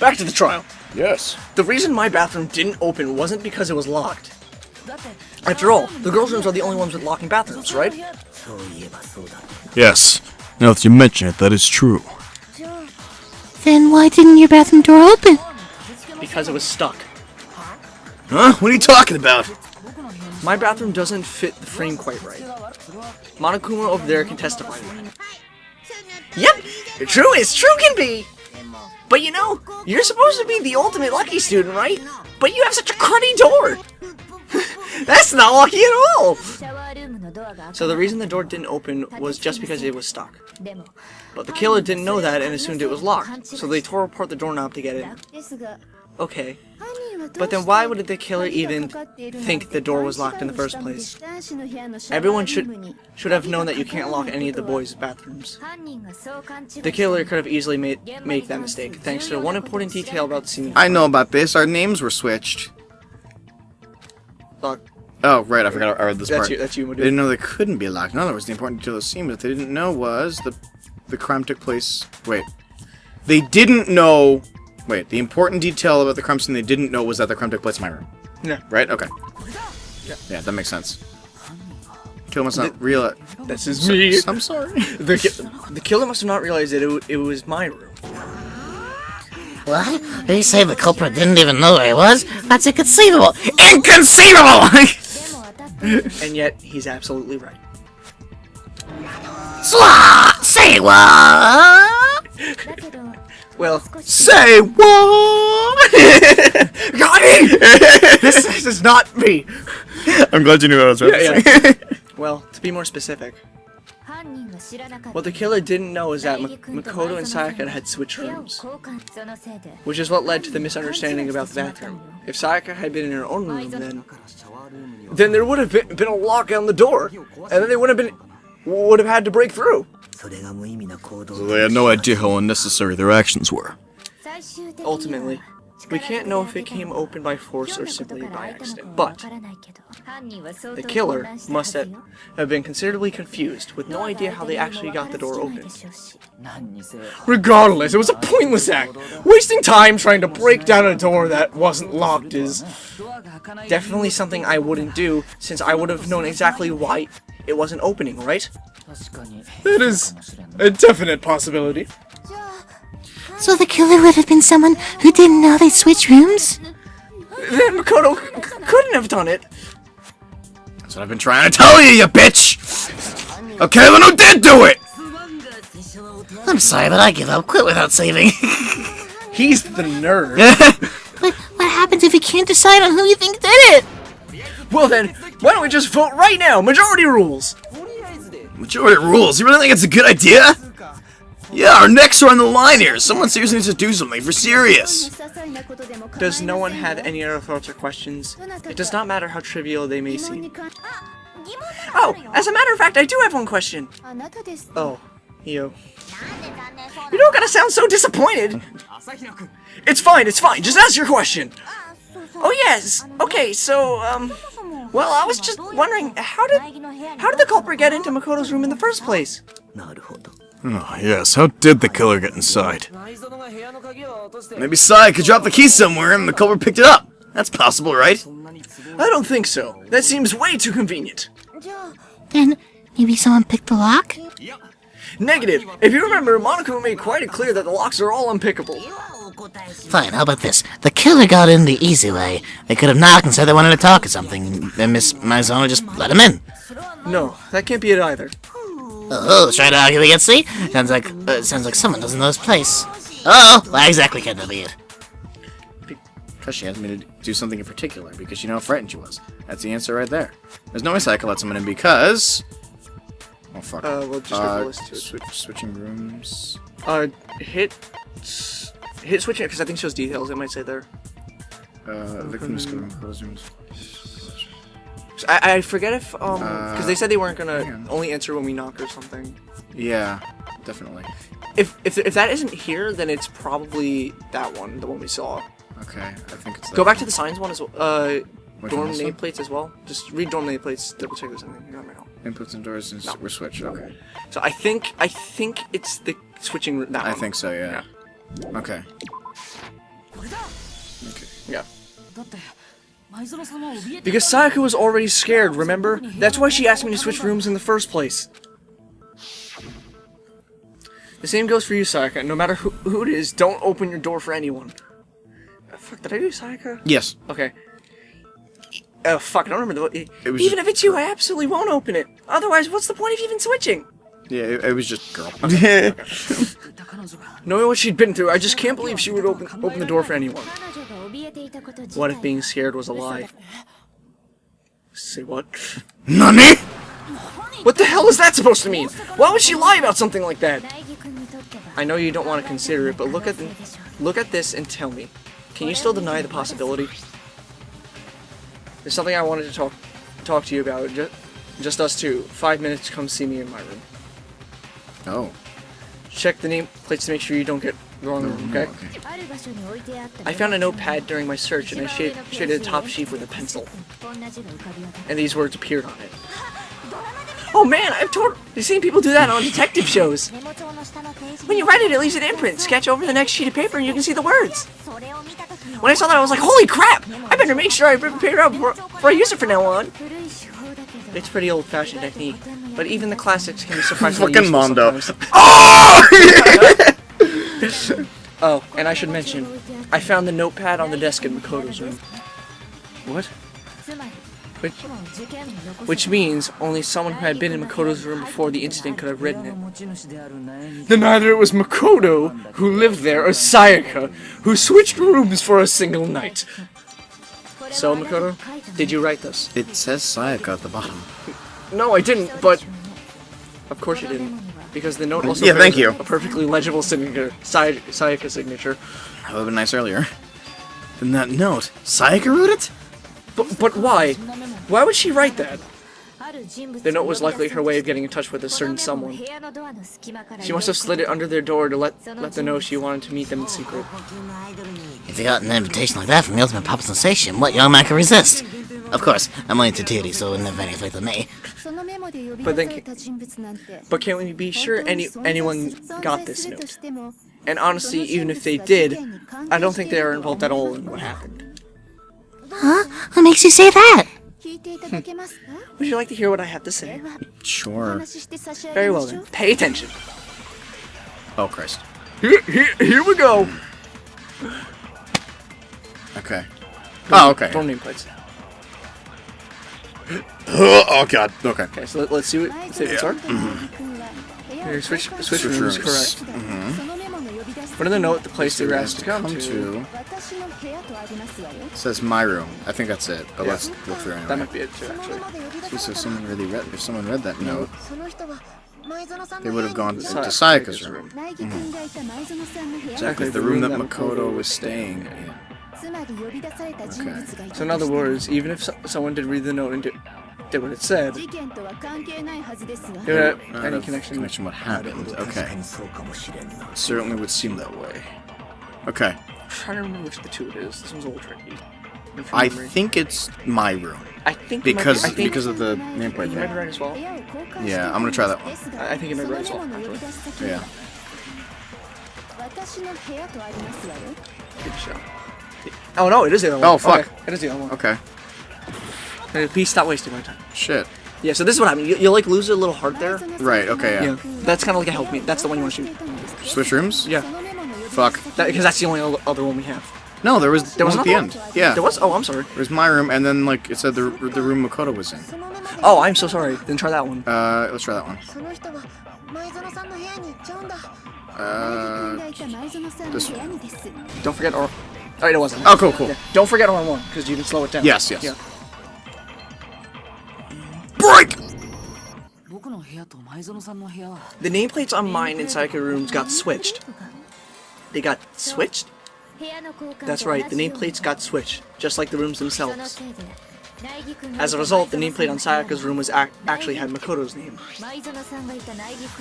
back to the trial. Yes. The reason my bathroom didn't open wasn't because it was locked. After all, the girls' rooms are the only ones with locking bathrooms, right? Yes. Now that you mention it, that is true. Then why didn't your bathroom door open? Because it was stuck. Huh? What are you talking about? My bathroom doesn't fit the frame quite right. Monokuma over there can testify to that. Yep, true as true can be. But you know, you're supposed to be the ultimate lucky student, right? But you have such a cruddy door. That's not lucky at all. So the reason the door didn't open was just because it was stuck. But the killer didn't know that and assumed it was locked, so they tore apart the doorknob to get in. Okay. But then why would the killer even think the door was locked in the first place? Everyone should have known that you can't lock any of the boys' bathrooms. The killer could have easily made that mistake, thanks to one important detail about the scene. I know about this. Our names were switched. Lock. Oh, right. I forgot I read this part. That's you, They didn't know they couldn't be locked. In other words, the important detail of the scene that they didn't know was the crime took place... Wait. They didn't know... Wait, the important detail about the crime scene they didn't know was that the crime took place in my room. Yeah. Right? Okay. Yeah, that makes sense. Killer must not realize... This is me. I'm sorry. The killer must have not realized that it was my room. What? They say the culprit didn't even know where he was? That's inconceivable! Inconceivable! And yet, he's absolutely right. Say what? Well, Say what? got me! This is not me! I'm glad you knew what I was about to say. Well, to be more specific, what the killer didn't know is that Makoto and Sayaka had switched rooms, which is what led to the misunderstanding about the bathroom. If Sayaka had been in her own room, then there would have been a lock on the door, and then they would have had to break through. So they had no idea how unnecessary their actions were. Ultimately, we can't know if it came open by force or simply by accident, but the killer must have been considerably confused, with no idea how they actually got the door open. Regardless, it was a pointless act. Wasting time trying to break down a door that wasn't locked is definitely something I wouldn't do, since I would have known exactly why it wasn't opening, right? That is a definite possibility. So the killer would have been someone who didn't know they switched rooms? Then Makoto couldn't have done it. That's what I've been trying to tell you, you bitch! Okay, then who did do it? I'm sorry, but I give up. Quit without saving. He's the nerd. But what happens if you can't decide on who you think did it? Well then, why don't we just vote right now? Majority rules! Majority rules? You really think it's a good idea? Yeah, our necks are on the line here. Someone seriously needs to do something for serious. Does no one have any other thoughts or questions? It does not matter how trivial they may seem. Oh, as a matter of fact, I do have one question. Oh, you. You don't gotta sound so disappointed. It's fine, just ask your question. Oh yes, okay, so, well, I was just wondering, how did the culprit get into Makoto's room in the first place? Oh, yes. How did the killer get inside? Maybe Sayaka dropped the key somewhere and the culprit picked it up. That's possible, right? I don't think so. That seems way too convenient. Then maybe someone picked the lock? Negative. If you remember, Monokuma made quite clear that the locks are all unpickable. Fine, how about this? The killer got in the easy way. They could have knocked and said they wanted to talk or something, and Miss Maizono just let him in. No, that can't be it either. Oh, try to argue against me? Sounds like someone doesn't know his place. Oh, why exactly can't that be it? Because she asked me to do something in particular, because she knew how frightened she was. That's the answer right there. There's no way Sayaka let someone in because... Oh, fuck. We'll just go to the list. Switching rooms... Hit switching, because I think it shows details, it might say there. Victims can close rooms... I forget if, because they said they weren't gonna only answer when we knock or something. Yeah, definitely. If that isn't here, then it's probably that one, the one we saw. Okay, I think it's that. Go back to the signs one as well. Dorm one, nameplates as well. Just read dorm nameplates, double check there's something. You never know. Inputs and doors and we're switched, okay. So I think it's the switching that one. I think so, yeah. Okay. Okay. Yeah. Because Sayaka was already scared, remember? That's why she asked me to switch rooms in the first place. The same goes for you, Sayaka. No matter who it is, don't open your door for anyone. Fuck, did I do Sayaka? Yes. Okay. Fuck, I don't remember the... It was even just if it's you, I absolutely won't open it. Otherwise, what's the point of even switching? Yeah, it was just girl. Knowing what she'd been through, I just can't believe she would open the door for anyone. What if being scared was a lie? Say what? NANI?! What the hell is that supposed to mean? Why would she lie about something like that? I know you don't want to consider it, but look at this and tell me. Can you still deny the possibility? There's something I wanted to talk to you about. Just us two. 5 minutes, come see me in my room. Oh. Check the nameplates to make sure you don't get the wrong room, okay? I found a notepad during my search and I shaded the top sheet with a pencil. And these words appeared on it. Oh man, I've seen people do that on detective shows. When you write it, it leaves an imprint. Sketch over the next sheet of paper and you can see the words. When I saw that, I was like, holy crap! I better make sure I rip the paper out before I use it from now on. It's pretty old-fashioned technique, but even the classics can be surprisingly Fucking useful Mondo. sometimes. Oh! Oh, and I should mention, I found the notepad on the desk in Makoto's room. What? Which means only someone who had been in Makoto's room before the incident could have written it. Then either it was Makoto, who lived there, or Sayaka, who switched rooms for a single night. So, Makoto, did you write this? It says Sayaka at the bottom. No, I didn't, but... Of course you didn't. Because the note also thank you. a perfectly legible signature, Sayaka's signature. That would have been nice earlier. Then that note, Sayaka wrote it? But why? Why would she write that? The note was likely her way of getting in touch with a certain someone. She must have slid it under their door to let them know she wanted to meet them in secret. If you got an invitation like that from the ultimate pop sensation, what young man could resist? Of course, I'm only Tatiri, so it wouldn't have any effect on me. But can we be sure anyone got this note? And honestly, even if they did, I don't think they are involved at all in what happened. Huh? What makes you say that? Would you like to hear what I have to say? Sure. Very well then, pay attention. Oh, Christ. Here we go! Okay. Oh, okay. Don't nameplates. Oh, God. Okay. Okay, so let's see what statements are. Here, switch rooms, correct. Put in the note the place they were asked to come to. It says my room. I think that's it. But let's look through anyway. That might be it too, actually. So if someone read that note, they would have gone to Sayaka's room. Exactly, the room that Makoto was staying in. Okay. So in other words, even if someone did read the note and did what it said, they would have any connection what happened. Okay. Certainly would seem that way. Okay. I'm trying to remember which of the two it is. This one's a little tricky. I think it's my room. I think because of the nameplate. You might be right as well. Yeah, I'm gonna try that one. I think you might be right as well. Actually. Yeah. Good show. Oh no, it is the other one. Oh fuck. Okay, it is the other one. Okay. Hey, please stop wasting my time. Shit. Yeah, so this is what happened. You'll like lose a little heart there. Right. Okay. Yeah. That's kind of like a help me. That's the one you want to shoot. Switch rooms? Yeah. Fuck. Because that's the only other one we have. No, there was one at the end. Yeah. There was? Oh, I'm sorry. It was my room, and then like it said the room Makoto was in. Oh, I'm so sorry. Then try that one. Let's try that one. This one. Don't forget or. Oh, it wasn't. Oh, cool. Yeah. Don't forget R1 because you can slow it down. Yes. Yeah. Break. The nameplates on mine and Sayaka rooms got switched. They got switched? That's right, the nameplates got switched, just like the rooms themselves. As a result, the nameplate on Sayaka's room was actually had Makoto's name.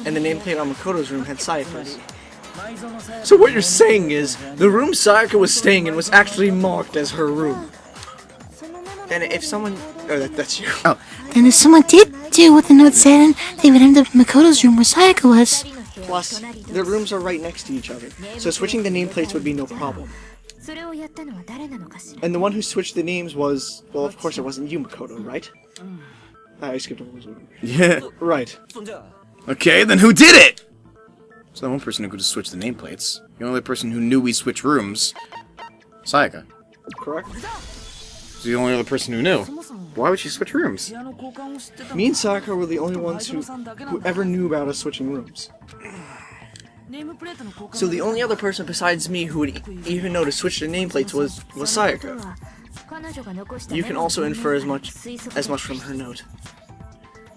And the nameplate on Makoto's room had Sayaka's. So what you're saying is, the room Sayaka was staying in was actually marked as her room. And if someone... Oh, that's you. Oh, then if someone did do what the note said, they would end up in Makoto's room where Sayaka was. Plus, the rooms are right next to each other, so switching the nameplates would be no problem. And the one who switched the names was, well, of course it wasn't you, Makoto, right? I skipped over this one. Yeah. Right. Okay, then who did it? So the one person who could have switched the nameplates. The only person who knew we switched rooms. Sayaka. Correct. She's the only other person who knew. Why would she switch rooms? Me and Sayaka were the only ones who ever knew about us switching rooms. So the only other person besides me who would even know to switch the nameplates was Sayaka. You can also infer as much from her note.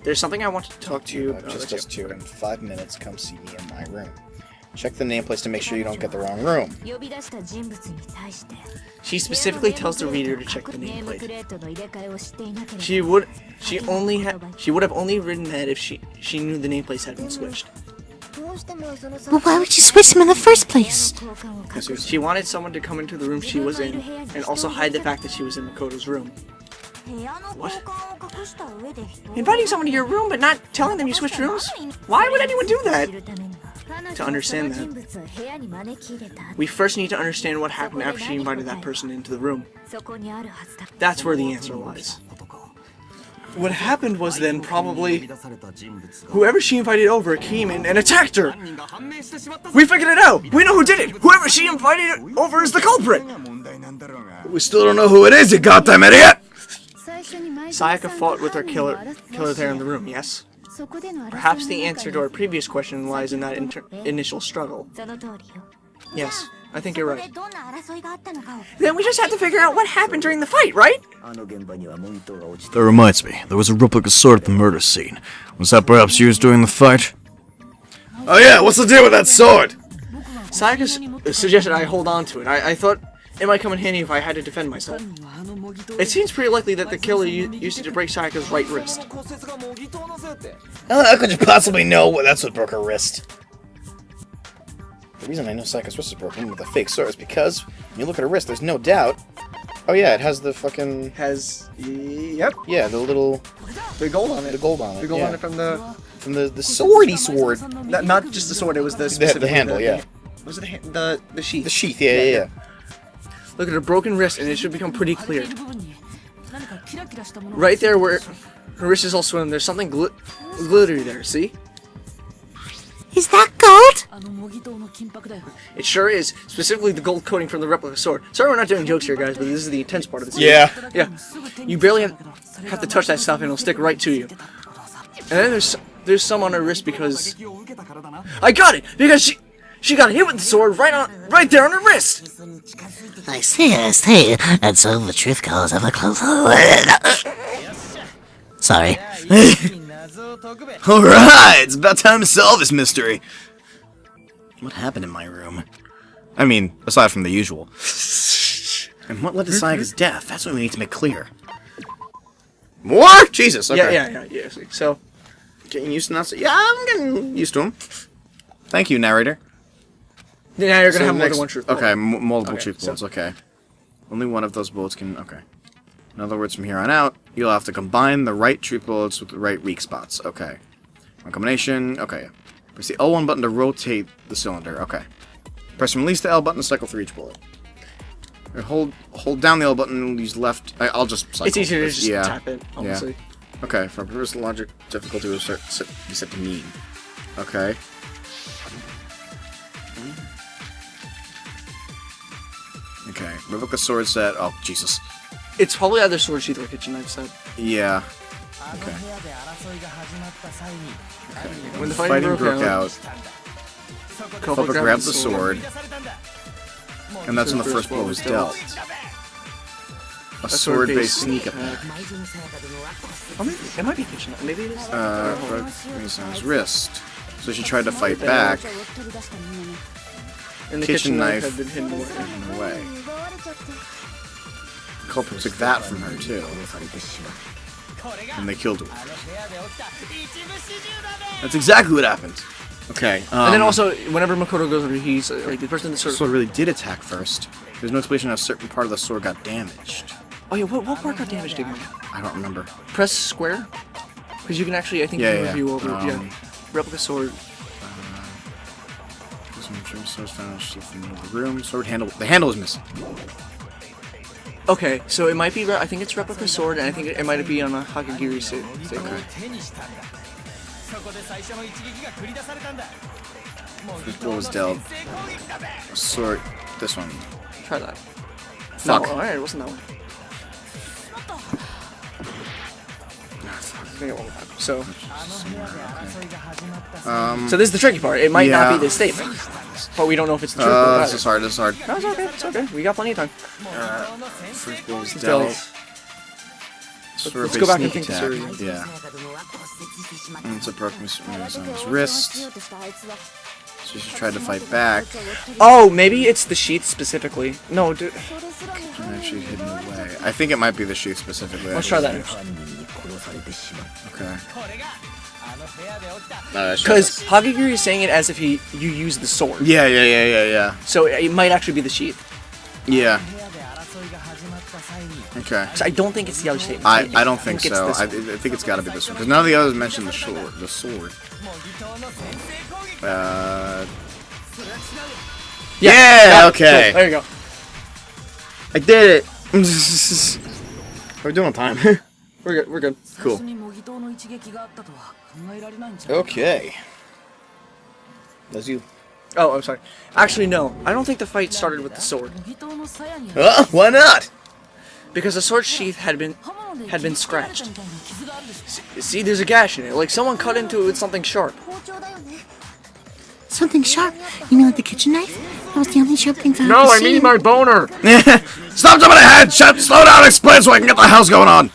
There's something I want to talk to you about. Just us two. In 5 minutes, come see me in my room. Check the nameplates to make sure you don't get the wrong room. She specifically tells the reader to check the nameplate. She would have only written that if she knew the nameplates had been switched. But why would you switch them in the first place? She wanted someone to come into the room she was in and also hide the fact that she was in Makoto's room. What? Inviting someone to your room but not telling them you switched rooms? Why would anyone do that? To understand that, we first need to understand what happened after she invited that person into the room. That's where the answer lies. What happened was then probably whoever she invited over came in and attacked her. We figured it out. We know who did it. Whoever she invited over is the culprit. We still don't know who it is, you goddamn idiot! Sayaka fought with her killer there in the room, yes? Perhaps the answer to our previous question lies in that initial struggle. Yes, I think you're right. Then we just have to figure out what happened during the fight, right? That reminds me, there was a replica sword at the murder scene. Was that perhaps used during the fight? Oh yeah, what's the deal with that sword? Sayaka suggested I hold on to it. I thought it might come in handy if I had to defend myself. It seems pretty likely that the killer used it to break Sayaka's right wrist. How could you possibly know that's what broke her wrist? The reason I know Sayaka's wrist is broken with a fake sword is because when you look at her wrist, there's no doubt. Oh yeah, it has the fucking... Yep. Yeah, the little... The gold on it. The gold on it. The gold yeah. on it from the... From the swordy sword. Not just the sword, it was the... The handle, yeah. Was it the sheath? The sheath, yeah. Look at her broken wrist, and it should become pretty clear. Right there where her wrist is all swollen, there's something glittery there, see? Is that gold? It sure is, specifically the gold coating from the replica sword. Sorry we're not doing jokes here, guys, but this is the intense part of this. Yeah. Yeah. You barely have to touch that stuff, and it'll stick right to you. And then there's some on her wrist because... I got it! Because she got hit with the sword right there on her wrist! I see. And so the truth calls ever closer. Sorry. Alright, it's about time to solve this mystery. What happened in my room? I mean, aside from the usual. And what led to Sayaka's death? That's what we need to make clear. More? Jesus, okay. Yeah. So, getting used to that? Yeah, I'm getting used to him. Thank you, narrator. now you're gonna have more than one truth bullet. Okay, multiple truth bullets, okay. Only one of those bullets can... Okay. In other words, from here on out, you'll have to combine the right truth bullets with the right weak spots. Okay. One combination. Okay. Press the L1 button to rotate the cylinder. Okay. Press and release the L button to cycle through each bullet. Or hold down the L button and use left... I'll just cycle. It's easier to just tap it, honestly. Yeah. Okay. For purpose of logic, difficulty will be set to mean. Okay. Okay. Replica sword set. Oh, Jesus. It's probably either sword sheath or kitchen knife set. Yeah. Okay. When the Fighting broke out, Culprit grabbed the sword, and that's when the first blow was dealt. A sword-based sneak attack. Oh, maybe it might be kitchen knife. Maybe it is. On his wrist. So she tried to fight back. And the Kitchen knife had been hidden away. Culprit took that from her too, and they killed her. That's exactly what happened. Okay. And then also, whenever Makoto goes over, he's like the person that the sword really did attack first. There's no explanation how a certain part of the sword got damaged. Oh yeah, what part got damaged again? I don't remember. Press square, because you can actually, I think, review over. Replica sword. Sword found in the room. Sword handle. The handle is missing. Okay, so it might be. I think it's replica sword, and I think it might be on a Hakagiri suit. Okay. First blow was dealt. Sword. This one. Try that. Fuck. No, alright, it wasn't that one. So, so this is the tricky part. It might not be this statement, but we don't know if it's the truth. This is hard. This is hard. No, it's okay. It's okay. We got plenty of time. First blow was Still. dealt. Let's go back and Sneak think this attack. through. Yeah. And it's a broken on his wrist. So she tried to fight back. Oh, maybe it's the sheath specifically. No, dude. And actually hidden away. I think it might be the sheath specifically. Let's try that. Okay. Because Hagagiri is saying it as if you use the sword. Yeah. So it might actually be the sheath. Yeah. Okay. So I don't think it's the other statement. I don't think it's so. this I one. think it's got to be this one because none of the others mentioned the sword. The sword. Yeah. Okay. Cool. There you go. I did it. We're doing on time. We're good. We're good. Cool. Okay. That's you. Oh, I'm sorry. Actually, no. I don't think the fight started with the sword Why not? because the sword sheath had been scratched. See, there's a gash in it. Like someone cut into it with something sharp. Something sharp? You mean like the kitchen knife? That was the only sharp thing found. No, I mean my boner. Stop jumping ahead! Shut! Slow down! Explain so I can get the hell's going on.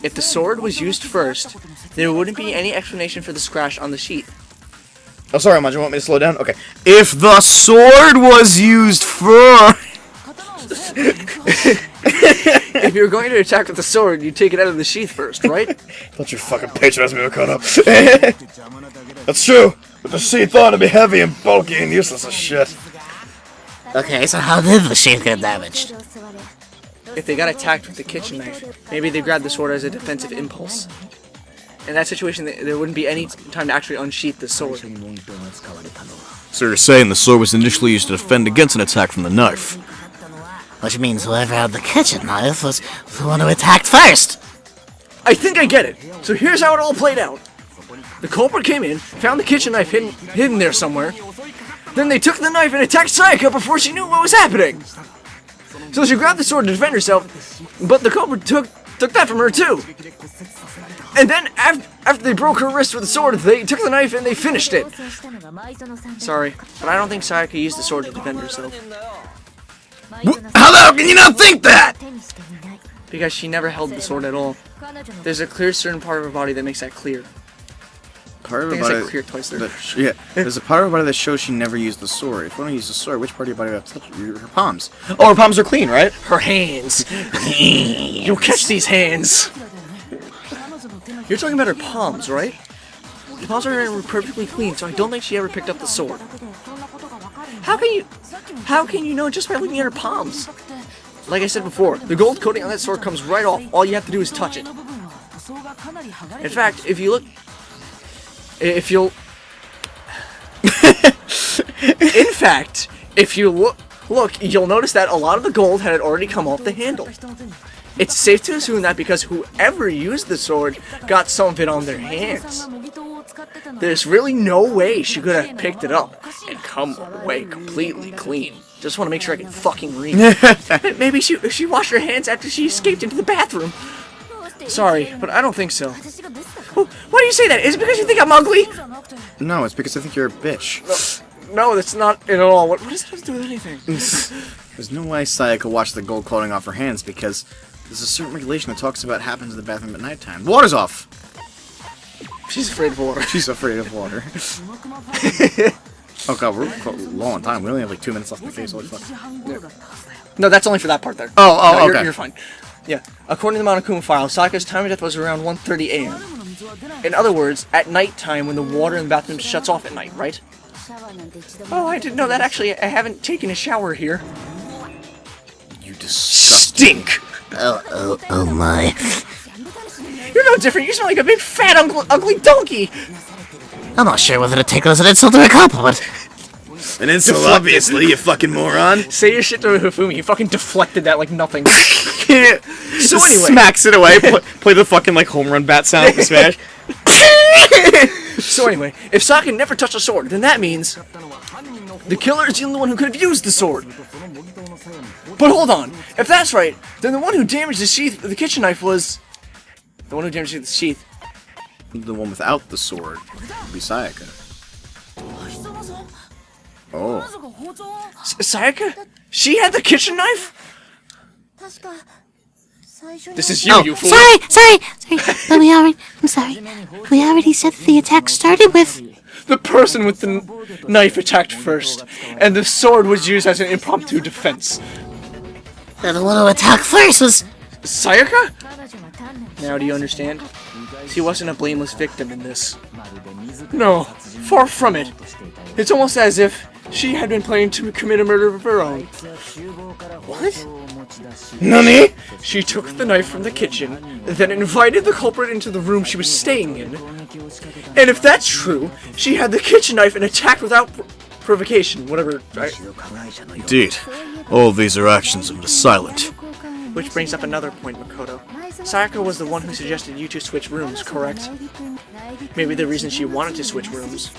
If the sword was used first, there wouldn't be any explanation for the scratch on the sheath. Oh, sorry, Amaj. You want me to slow down? Okay. If the sword was used first. If you're going to attack with the sword, you take it out of the sheath first, right? Don't you fucking patronize me, Makoto. That's true. But the sheath thought to be heavy and bulky and useless as shit. Okay, so how did the sheath get damaged? If they got attacked with the kitchen knife, maybe they grabbed the sword as a defensive impulse. In that situation, there wouldn't be any time to actually unsheath the sword. So you're saying the sword was initially used to defend against an attack from the knife? Which means whoever had the kitchen knife was the one who attacked first. I think I get it. So here's how it all played out. The culprit came in, found the kitchen knife hidden there somewhere. Then they took the knife and attacked Sayaka before she knew what was happening. So she grabbed the sword to defend herself, but the culprit took that from her too. And then after they broke her wrist with the sword, they took the knife and they finished it. Sorry, but I don't think Sayaka used the sword to defend herself. How the hell can you not think that? Because she never held the sword at all. There's a clear certain part of her body that makes that clear. Part of I her think I body. said clear twice there. Yeah, there's a part of her body that shows she never used the sword. If you want to use the sword, which part of your body do you have to touch? Her palms. Oh, her palms are clean, right? Her hands. You'll catch these hands. You're talking about her palms, right? The palms are perfectly clean, so I don't think she ever picked up the sword. How can you know just by looking at her palms? Like I said before, the gold coating on that sword comes right off. All you have to do is touch it. In fact, if you'll look, you'll notice that a lot of the gold had already come off the handle. It's safe to assume that because whoever used the sword got some of it on their hands. There's really no way she could have picked it up and come away completely clean. Just want to make sure I can fucking read. Maybe she washed her hands after she escaped into the bathroom. Sorry, but I don't think so. Why do you say that? Is it because you think I'm ugly? No, it's because I think you're a bitch. No, that's not it at all. What does that have to do with anything? There's no way Sayaka washed the gold coating off her hands because there's a certain regulation that talks about what happens in the bathroom at nighttime. Water's off! She's afraid of water. She's afraid of water. Oh god, we're low on time. We only have like 2 minutes left in the case. Holy fuck. No, that's only for that part there. Oh, No, okay. You're fine. Yeah. According to the Monokuma file, Sayaka's time of death was around 1:30 a.m. In other words, at nighttime when the water in the bathroom shuts off at night, right? Oh, I didn't know that. Actually, I haven't taken a shower here. You disgusting. Stink! Oh my. You're no different. You smell like a big fat ugly donkey. I'm not sure whether to take it as an insult or a compliment. An insult, obviously, you fucking moron. Say your shit to Hifumi. He fucking deflected that like nothing. So anyway. Smacks it away. Play the fucking, like, home run bat sound with Smash. So anyway, if Sayaka never touched a sword, then that means the killer is the only one who could have used the sword. But hold on, if that's right, then the one who damaged the sheath of the kitchen knife was the one who damaged the sheath. The one without the sword would be Sayaka. Oh. Sayaka? She had the kitchen knife? This is you, Oh, you fool. sorry. But I'm sorry. We already said that the attack started with. The person with the knife attacked first, and the sword was used as an impromptu defense. The one who attacked first was. Sayaka? Now do you understand? She wasn't a blameless victim in this. No, far from it. It's almost as if she had been planning to commit a murder of her own. What? Nani? She took the knife from the kitchen, then invited the culprit into the room she was staying in. And if that's true, she had the kitchen knife and attacked without provocation, whatever. Indeed. All these are actions of the silent. Which brings up another point, Makoto. Sayaka was the one who suggested you two switch rooms, correct? Maybe the reason she wanted to switch rooms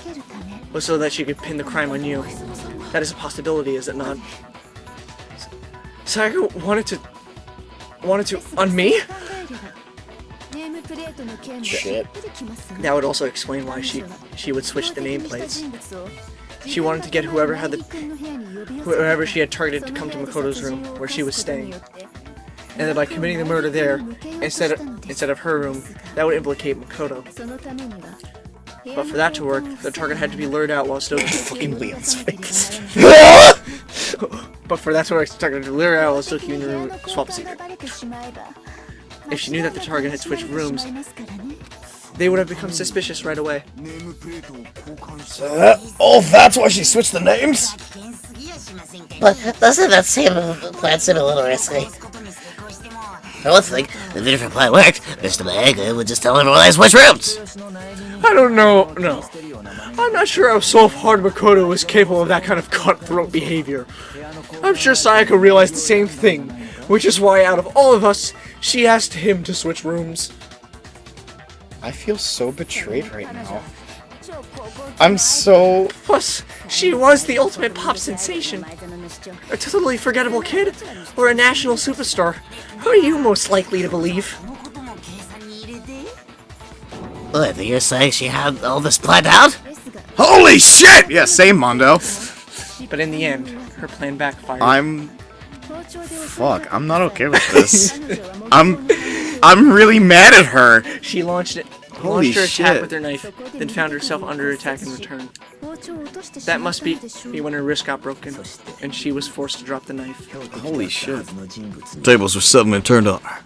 was so that she could pin the crime on you. That is a possibility, is it not? Sayaka wanted to on me? Shit. That would also explain why she would switch the nameplates. She wanted to get whoever she had targeted to come to Makoto's room where she was staying. And then by committing the murder there, instead of her room, that would implicate Makoto. But for that to work, the target had to be lured out while still fucking Leon's face. But for that to work, the target had to be lured out while still keeping the room swap secret. If she knew that the target had switched rooms, they would have become suspicious right away. That's why she switched the names? But doesn't that seem a little risky? For one thing, if the different plan worked, Mr. Manga would just tell everyone to switch rooms. I don't know, no. I'm not sure how soft-hard Makoto was capable of that kind of cutthroat behavior. I'm sure Sayaka realized the same thing, which is why out of all of us, she asked him to switch rooms. I feel so betrayed right now. I'm so... Plus, she was the ultimate pop sensation. A totally forgettable kid, or a national superstar. Who are you most likely to believe? What, you're saying she had all this planned out? Holy shit! Yeah, same, Mondo. But in the end, her plan backfired. Fuck, I'm not okay with this. I'm really mad at her. She launched Holy her shit. attack with her knife, then found herself under attack in return. That must be when her wrist got broken, and she was forced to drop the knife. Holy shit. Tables were suddenly turned on her.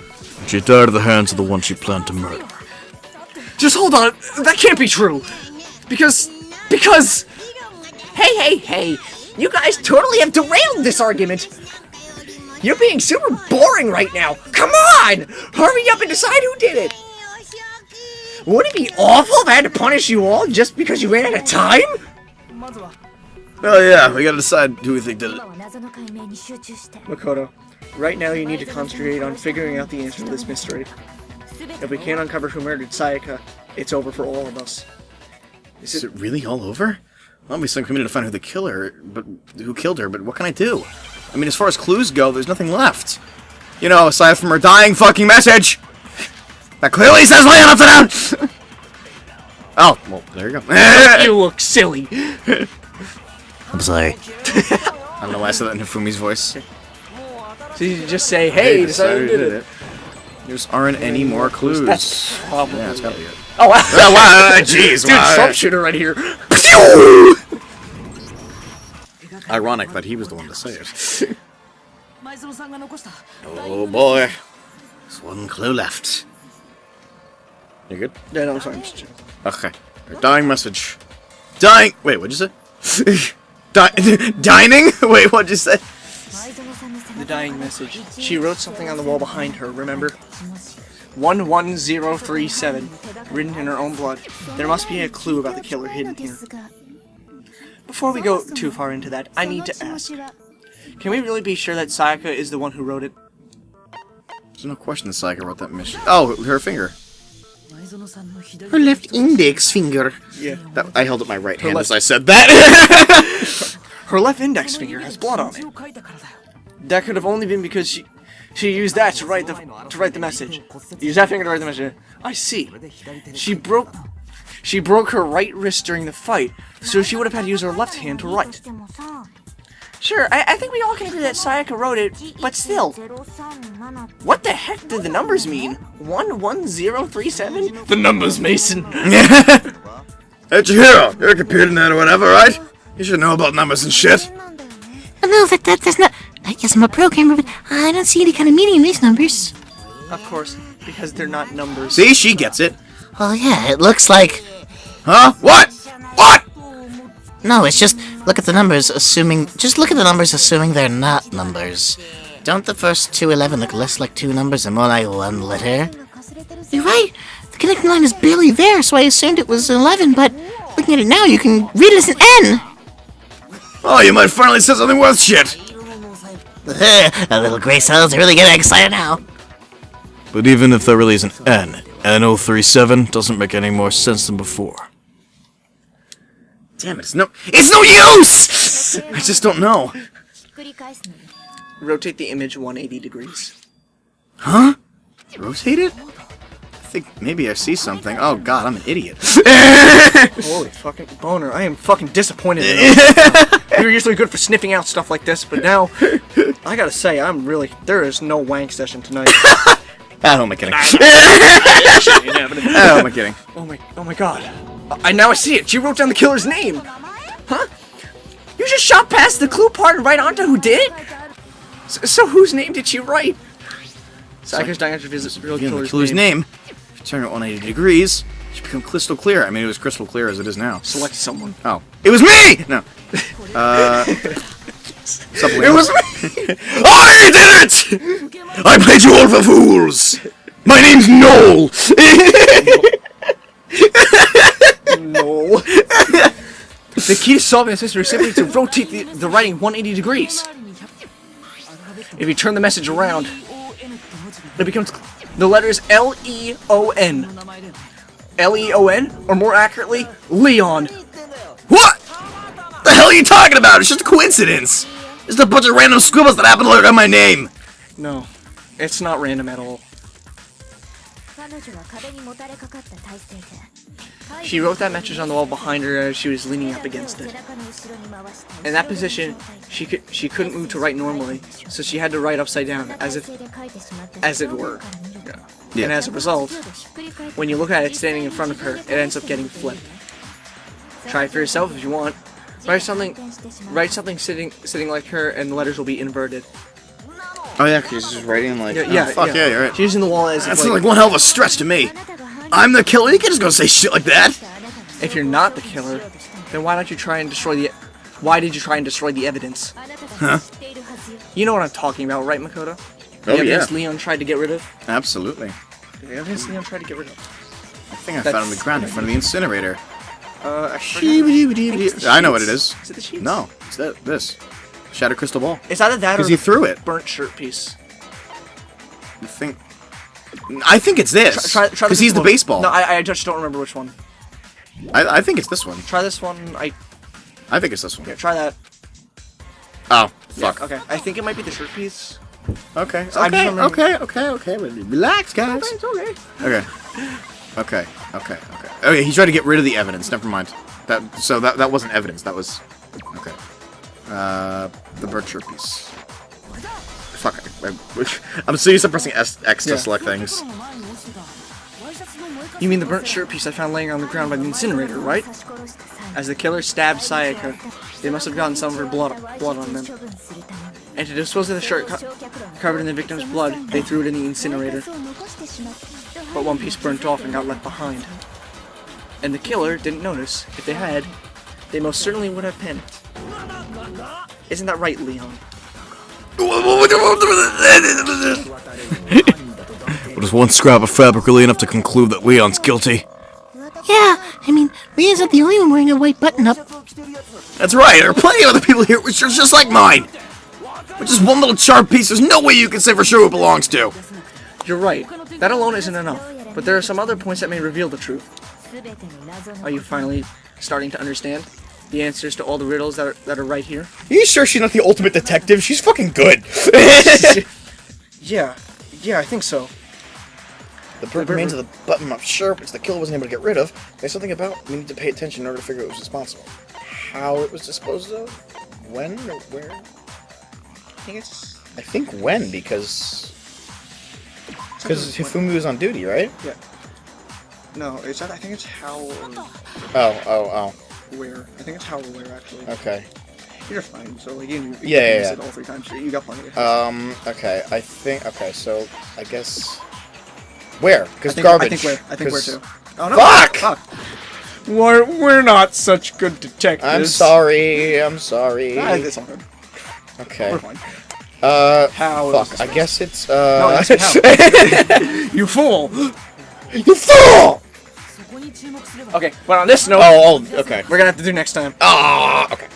She died at the hands of the one she planned to murder. Just hold on, that can't be true! Because... Hey, you guys totally have derailed this argument! You're being super boring right now! Come on! Hurry up and decide who did it! Wouldn't it be awful if I had to punish you all just because you ran out of time? Oh yeah, we gotta decide who we think did it. Makoto, right now you need to concentrate on figuring out the answer to this mystery. If we can't uncover who murdered Sayaka, it's over for all of us. Is it really all over? Well, obviously I'm committed to find who who killed her, but what can I do? I mean, as far as clues go, there's nothing left. You know, aside from her dying fucking message! That clearly says lay on upside down! Oh, well, there you go. You look silly! I'm sorry. I don't know why I said that in Hifumi's voice. So you just say, hey, decide who did it. There aren't any more clues. That's probably Yeah, it's gotta be it. Oh, wow. Oh, wow, jeez, Dude, wow. sharpshooter right here. Ironic that he was the one to say it. Oh boy. There's one clue left. You good? Yeah, no, I'm sorry. I'm just joking. Okay. Her dying message. Dying. Wait, what'd you say? Dining? Wait, what'd you say? The dying message. She wrote something on the wall behind her, remember? 11037, written in her own blood. There must be a clue about the killer hidden here. before we go too far into that, I need to ask. Can we really be sure that Sayaka is the one who wrote it? There's no question that Sayaka wrote that mission. Oh, her finger. Her left index finger. Yeah. I held up my right hand left- as I said that. Her left index finger has blood on it. That could have only been because she used that to write the message. Use that finger to write the message. I see. She broke her right wrist during the fight, so she would have had to use her left hand to write. Sure, I think we all can agree that Sayaka wrote it, but still. What the heck did the numbers mean? 11037? The numbers, Mason. Hey, Chihiro, you're a computer nerd or whatever, right? You should know about numbers and shit. No, that's not... I guess I'm a programmer, but I don't see any kind of meaning in these numbers. Of course, because they're not numbers. See, she gets it. Oh yeah, it looks like... Huh? What? What? No, it's just, look at the numbers, assuming... Just look at the numbers, assuming they're not numbers. Don't the first 211 look less like two numbers and more like one letter? You're right. The connecting line is barely there, so I assumed it was 11, but looking at it now, you can read it as an N. Oh, you might finally say something worth shit. A little gray cells are really getting excited now. But even if there really is an N, N037 doesn't make any more sense than before. Damn it, it's no use! I just don't know. Rotate the image 180 degrees. Huh? Rotate it? I think maybe I see something. Oh god, I'm an idiot. Holy fucking boner, I am fucking disappointed in you. You're usually good for sniffing out stuff like this, but now, I gotta say, there is no wank session tonight. Ah, who am I kidding? Oh, am I kidding? Oh my god. Now I see it. She wrote down the killer's name. Huh? You just shot past the clue part and right onto who did it? So whose name did she write? Sayaka's dying after visit the real killer's name. If you turn it 180 degrees, it should become crystal clear. I mean, it was crystal clear as it is now. Select someone. Oh. It was me! No. It was me! I did it! I played you all for fools! My name's Noel! No. The key to solving this mystery is simply to rotate the writing 180 degrees. If you turn the message around, it becomes the letters L-E-O-N. L-E-O-N? Or more accurately, Leon. What? The hell are you talking about? It's just a coincidence. Just a bunch of random scribbles that happen to look at my name. No, it's not random at all. She wrote that message on the wall behind her as she was leaning up against it. In that position, she couldn't move to write normally, so she had to write upside down, as it were. Yeah. And as a result, when you look at it standing in front of her, it ends up getting flipped. Try it for yourself if you want. Write something sitting like her, and the letters will be inverted. Oh yeah, because she's just writing like... Yeah, fuck yeah, you're right. She's using the wall as... That sounds like one hell of a stretch to me. I'm the killer, you can't just go say shit like that. If you're not the killer, then why did you try and destroy the evidence? Huh? You know what I'm talking about, right, Makoto? Oh, the evidence yeah. Leon tried to get rid of? Absolutely. The evidence Leon tried to get rid of. I think I found it on the ground in front of the incinerator. I I know what it is. Is it the sheets? No, it's this. Shattered crystal ball. It's either that or Because you threw it. burnt shirt piece. I think it's this. Try Because he's the baseball. No, I just don't remember which one. I think it's this one. Try this one. I think it's this one. Yeah, try that. Oh, fuck. Yeah, okay, I think it might be the shirt piece. Okay. So I'm just remembering- Okay. Relax, guys. It's okay. Okay, he tried to get rid of the evidence. Never mind. That wasn't evidence. That was... Okay. The bird shirt piece. Fuck. I'm so used to pressing X to select things. You mean the burnt shirt piece I found laying on the ground by the incinerator, right? As the killer stabbed Sayaka, they must have gotten some of her blood on them. And to dispose of the shirt covered in the victim's blood, they threw it in the incinerator. But one piece burnt off and got left behind. And the killer didn't notice. If they had, they most certainly would have panicked. Isn't that right, Leon? But is one scrap of fabric really enough to conclude that Leon's guilty? Yeah, I mean, Ria's not the only one wearing a white button-up. That's right, there are plenty of other people here with shirts just like mine. With just one little charred piece, there's no way you can say for sure who it belongs to. You're right. That alone isn't enough. But there are some other points that may reveal the truth. Are you finally starting to understand the answers to all the riddles that are right here? Are you sure she's not the ultimate detective? She's fucking good. Yeah, I think so. The bird remains of the button-up shirt, which the killer wasn't able to get rid of. There's something about we need to pay attention in order to figure out who was responsible. How it was disposed of? When or where? I think when, because Hifumi was on duty, right? Yeah. No, I think it's how or Oh. where. I think it's how or where, actually. Okay. You're fine, so like, you Yeah. said all 3 times. You got plenty of Okay, so I guess... Where? Because I garbage. think where too. Oh no! Fuck! We're not such good detectives. I'm sorry. It's all good. Okay. We're fine. How? Fuck. I guess it's No, that's how. You fool! You fool! Okay, but on this note, Okay. we're gonna have to do next time. Okay.